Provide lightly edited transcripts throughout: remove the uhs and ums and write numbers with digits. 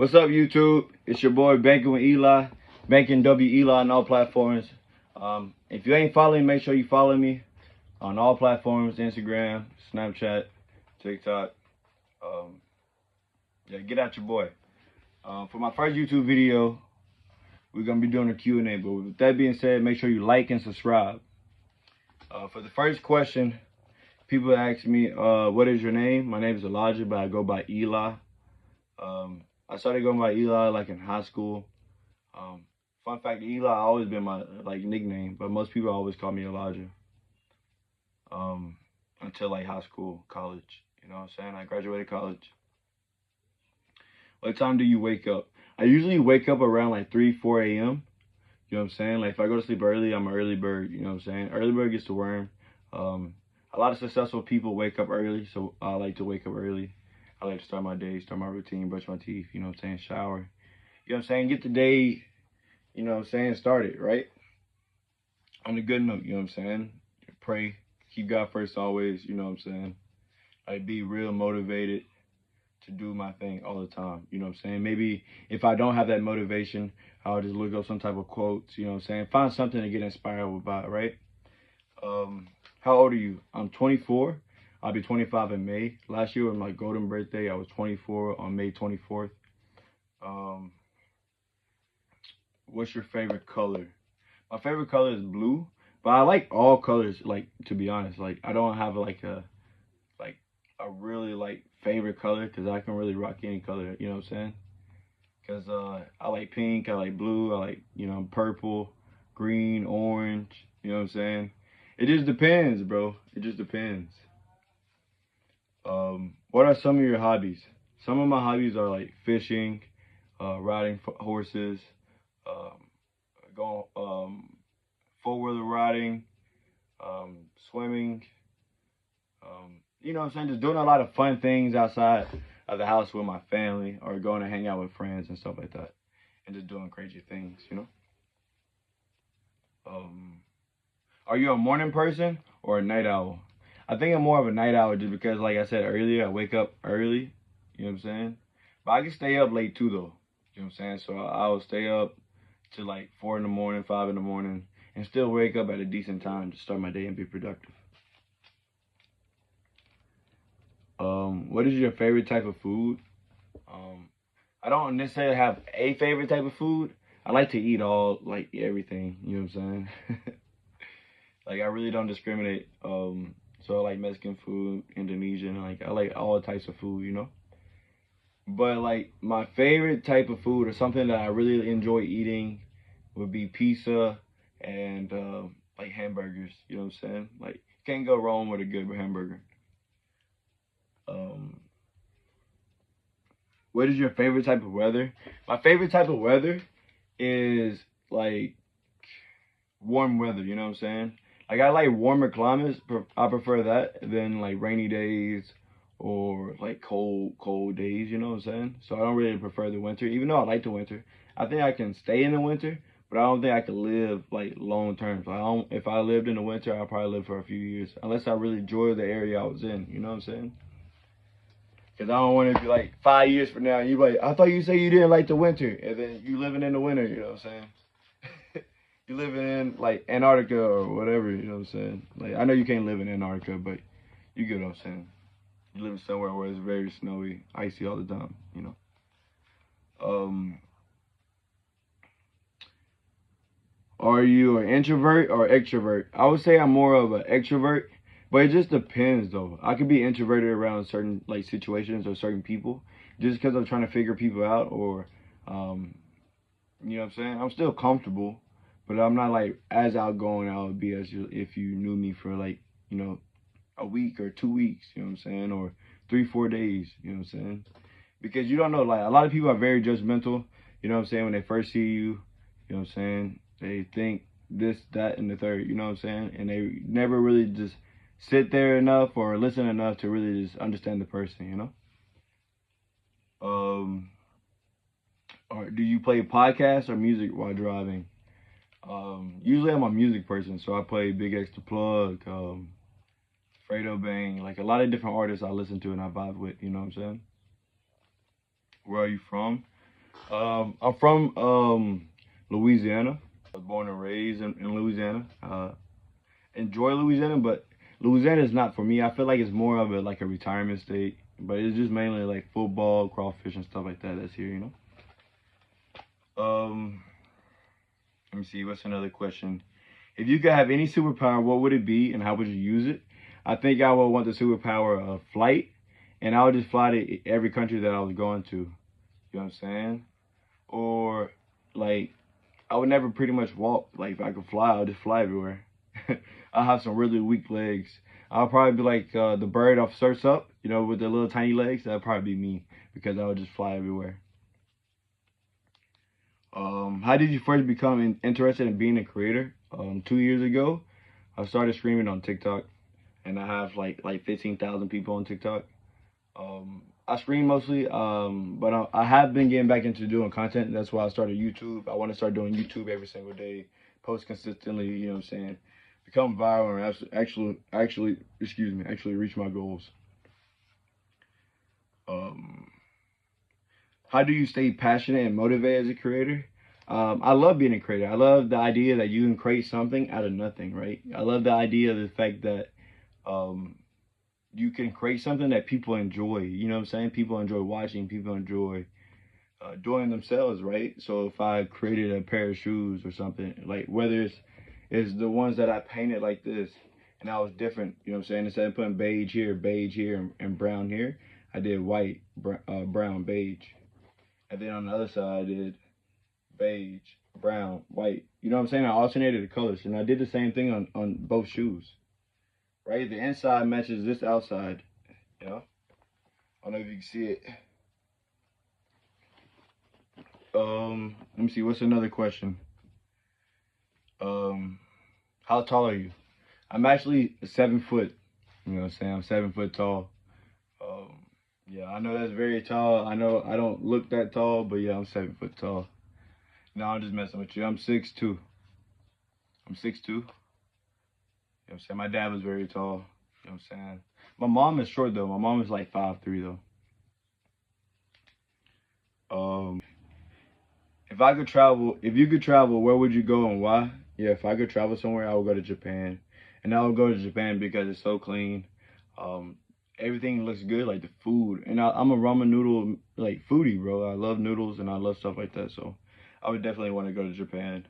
What's up, YouTube? It's your boy Banking with Eli, Banking W Eli on all platforms. If you ain't following, make sure you follow me on all platforms: Instagram, Snapchat, TikTok. Yeah, get out your boy. For my first YouTube video, we're gonna be doing a Q&A. But with that being said, make sure you like and subscribe. For the first question, people ask me, "What is your name?" My name is Elijah, but I go by Eli. I started going by Eli like in high school. Fun fact, Eli always been my nickname, but most people always call me Elijah. Until like high school, college. You know what I'm saying? I graduated college. What time do you wake up? I usually wake up around like 3, 4 a.m. You know what I'm saying? Like if I go to sleep early, I'm an early bird. You know what I'm saying? Early bird gets the worm. A lot of successful people wake up early, so I like to wake up early. I like to start my day, start my routine, brush my teeth, you know what I'm saying, shower. You know what I'm saying? Get the day, you know what I'm saying, started, right? On a good note, you know what I'm saying? Pray, keep God first always, you know what I'm saying? Like be real motivated to do my thing all the time, you know what I'm saying? Maybe if I don't have that motivation, I'll just look up some type of quotes, you know what I'm saying? Find something to get inspired about, right? How old are you? I'm 24. I'll be 25 in May. Last year was my golden birthday. I was 24 on May 24th. What's your favorite color? My favorite color is blue, but I like all colors. Like, to be honest, like I don't have like a really like favorite color because I can really rock any color. You know what I'm saying? Because I like pink, I like blue, I like purple, green, orange. You know what I'm saying? It just depends, bro. It just depends. What are some of your hobbies? Some of my hobbies are like fishing, riding horses, going four-wheeler riding, swimming. You know what I'm saying? Just doing a lot of fun things outside of the house with my family, or going to hang out with friends and stuff like that, and just doing crazy things. You know. Are you a morning person or a night owl? I think I'm more of a night owl just because, like I said earlier, I wake up early. You know what I'm saying? But I can stay up late too, though. You know what I'm saying? So I will stay up to like 4 in the morning, 5 in the morning, and still wake up at a decent time to start my day and be productive. What is your favorite type of food? I don't necessarily have a favorite type of food. I like to eat like everything. You know what I'm saying? Like I really don't discriminate. So I like Mexican food, Indonesian, like I like all types of food, you know. But like my favorite type of food or something that I really enjoy eating would be pizza and like hamburgers. You know what I'm saying? Like can't go wrong with a good hamburger. What is your favorite type of weather? My favorite type of weather is like warm weather. You know what I'm saying? Like I like warmer climates. I prefer that than like rainy days or like cold days. You know what I'm saying? So I don't really prefer the winter, even though I like the winter. I think I can stay in the winter, but I don't think I can live like long term. So I don't. If I lived in the winter, I'll probably live for a few years, unless I really enjoy the area I was in. You know what I'm saying? Because I don't want to be like 5 years from now, you like, I thought you said you didn't like the winter, and then you living in the winter. You know what I'm saying? You living in like Antarctica or whatever, you know what I'm saying? Like I know you can't live in Antarctica, but you get what I'm saying. You live somewhere where it's very snowy, icy all the time, you know. Are you an introvert or extrovert? I would say I'm more of an extrovert, but it just depends though. I could be introverted around certain like situations or certain people just because I'm trying to figure people out or you know what I'm saying? I'm still comfortable, but I'm not like as outgoing I would be as if you knew me for like, a week or 2 weeks, you know what I'm saying? Or 3, 4 days, you know what I'm saying? Because you don't know, like a lot of people are very judgmental, you know what I'm saying, when they first see you, you know what I'm saying? They think this, that, and the third, you know what I'm saying? And they never really just sit there enough or listen enough to really just understand the person, you know? Or do you play podcasts or music while driving? Usually I'm a music person, so I play Big X the Plug, Fredo Bang, like a lot of different artists I listen to and I vibe with, you know what I'm saying? Where are you from? I'm from Louisiana. I was born and raised in Louisiana. Enjoy Louisiana, but Louisiana is not for me. I feel like it's more of a like a retirement state, but it's just mainly like football, crawfish, and stuff like that. That's here, you know. Let me see. What's another question? If you could have any superpower, what would it be, and how would you use it? I think I would want the superpower of flight, and I would just fly to every country that I was going to. You know what I'm saying? Or like I would never pretty much walk. Like if I could fly, I'll just fly everywhere. I have some really weak legs. I'll probably be like the bird off Surf's Up, you know, with the little tiny legs. That'd probably be me because I would just fly everywhere. How did you first become interested in being a creator? 2 years ago, I started streaming on TikTok, and I have like 15,000 people on TikTok. I stream mostly, but I have been getting back into doing content. That's why I started YouTube. I want to start doing YouTube every single day, post consistently. You know what I'm saying? Become viral and actually reach my goals. Um, how do you stay passionate and motivated as a creator? I love being a creator. I love the idea that you can create something out of nothing, right? I love the idea of the fact that um, you can create something that people enjoy. You know what I'm saying? People enjoy watching. People enjoy doing themselves, right? So if I created a pair of shoes or something, like whether it's the ones that I painted like this, and I was different, you know what I'm saying? Instead of putting beige here, and brown here, I did white, brown, beige, and then on the other side I did beige, brown, white. You know what I'm saying? I alternated the colors, and I did the same thing on both shoes, right? The inside matches this outside, you know? I don't know if you can see it. Let me see. What's another question? Um, how tall are you? I'm actually 7 foot. You know what I'm saying? I'm 7 foot tall. Um, yeah, I know that's very tall. I know I don't look that tall, but yeah, I'm 7 foot tall. No, I'm just messing with you. I'm 6'2". I'm 6'2". You know what I'm saying? My dad was very tall. You know what I'm saying? My mom is short though. My mom is like 5'3" though. If you could travel, where would you go and why? Yeah, if I could travel somewhere, I would go to Japan, and I would go to Japan because it's so clean. Um, Everything looks good, like the food, and I'm a ramen noodle like foodie, bro. I love noodles and I love stuff like that, so I would definitely want to go to Japan.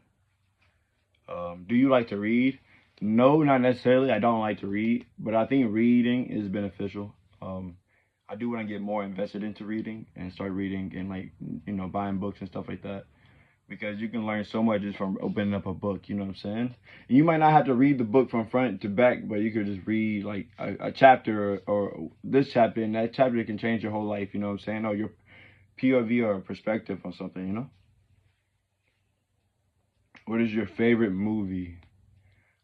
Do you like to read? No, not necessarily. I don't like to read, but I think reading is beneficial. I do want to get more invested into reading and start reading and like buying books and stuff like that because you can learn so much just from opening up a book. You know what I'm saying? And you might not have to read the book from front to back, but you could just read like a chapter or this chapter, and that chapter can change your whole life. You know what I'm saying? Or your POV or perspective on something. You know? What is your favorite movie?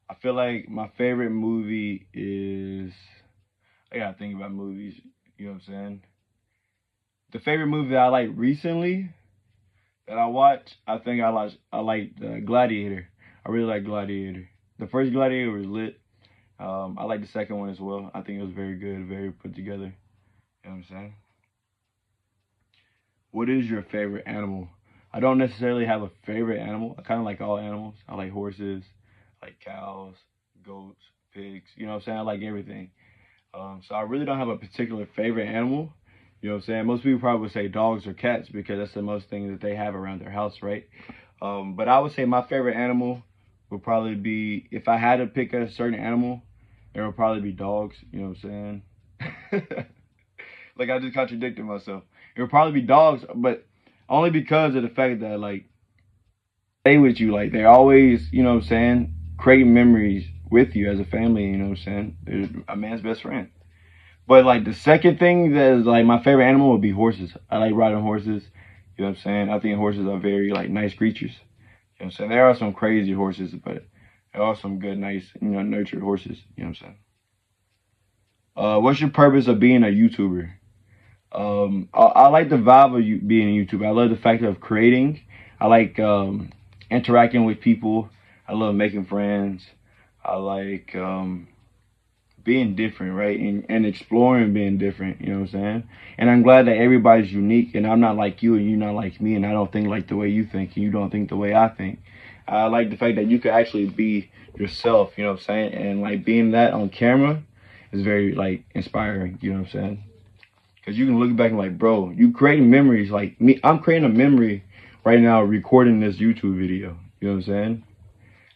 I feel like my favorite movie is. I gotta think about movies. You know what I'm saying? The favorite movie that I like recently that I watched, I think I liked Gladiator. I really like Gladiator. The first Gladiator was lit. I like the second one as well. I think it was very good, very put together. You know what I'm saying? What is your favorite animal? I don't necessarily have a favorite animal. I kind of like all animals. I like horses, I like cows, goats, pigs. You know what I'm saying? I like everything. So I really don't have a particular favorite animal. You know what I'm saying? Most people probably would say dogs or cats because that's the most thing that they have around their house, right? But I would say my favorite animal would probably be, if I had to pick a certain animal, it would probably be dogs. You know what I'm saying? Like I just contradicted myself. It would probably be dogs, but only because of the fact that like stay with you. Like they're always, you know what I'm saying, creating memories with you as a family. You know what I'm saying? They're a man's best friend. But like the second thing that is like my favorite animal would be horses. I like riding horses. You know what I'm saying? I think horses are very like nice creatures. You know what I'm saying? There are some crazy horses, but there are some good, nice, nurtured horses. You know what I'm saying? What's your purpose of being a YouTuber? I like the vibe of you being a YouTuber. I love the fact of creating. I like interacting with people. I love making friends. I like being different, right? And exploring being different, you know what I'm saying? And I'm glad that everybody's unique, and I'm not like you and you're not like me, and I don't think like the way you think and you don't think the way I think. I like the fact that you could actually be yourself, you know what I'm saying? And like being that on camera is very like inspiring, you know what I'm saying? Because you can look back and like, bro, you creating memories. Like me, I'm creating a memory right now recording this YouTube video, you know what I'm saying?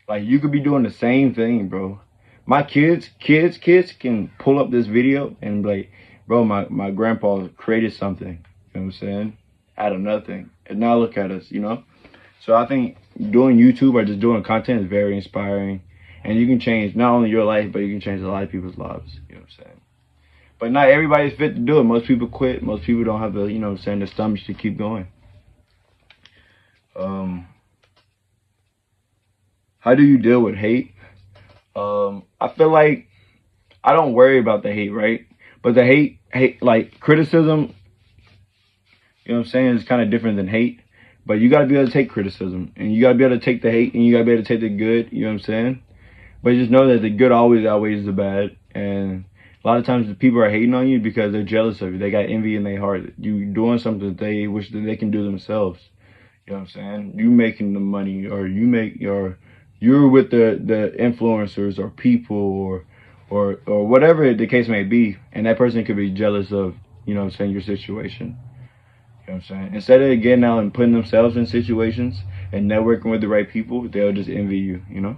Like you could be doing the same thing, bro. My kids can pull up this video and be like, bro, my grandpa created something. You know what I'm saying? Out of nothing. And now look at us, you know? So I think doing YouTube or just doing content is very inspiring. And you can change not only your life, but you can change a lot of people's lives. You know what I'm saying? But not everybody's fit to do it. Most people quit. Most people don't have the, you know what I'm saying, the stomach to keep going. How do you deal with hate? I feel like I don't worry about the hate, right? But the hate, like criticism, you know what I'm saying, is kind of different than hate. But you got to be able to take criticism, and you got to be able to take the hate, and you got to be able to take the good, you know what I'm saying? But just know that the good always outweighs the bad. And a lot of times the people are hating on you because they're jealous of you. They got envy in their heart. You doing something that they wish that they can do themselves. You know what I'm saying? You making the money, or you're with the influencers or people or whatever the case may be, and that person could be jealous of, you know what I'm saying, your situation. You know what I'm saying? Instead of getting out and putting themselves in situations and networking with the right people, they'll just envy you, you know?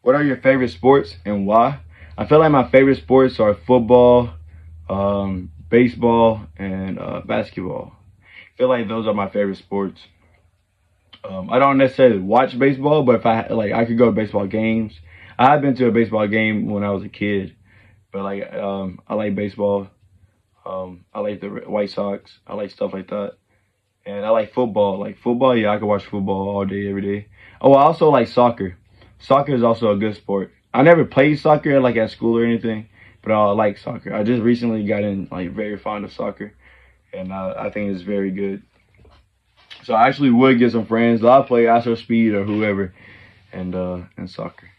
What are your favorite sports and why? I feel like my favorite sports are football, baseball, and basketball. I feel like those are my favorite sports. I don't necessarily watch baseball, but if I could go to baseball games. I have been to a baseball game when I was a kid, but like I like baseball. I like the White Sox. I like stuff like that, and I like football. Like football, yeah, I could watch football all day, every day. Oh, I also like soccer. Soccer is also a good sport. I never played soccer like at school or anything, but I like soccer. I just recently got in like very fond of soccer, and I think it's very good. So I actually would get some friends. I'll play Astro Speed or whoever, and soccer.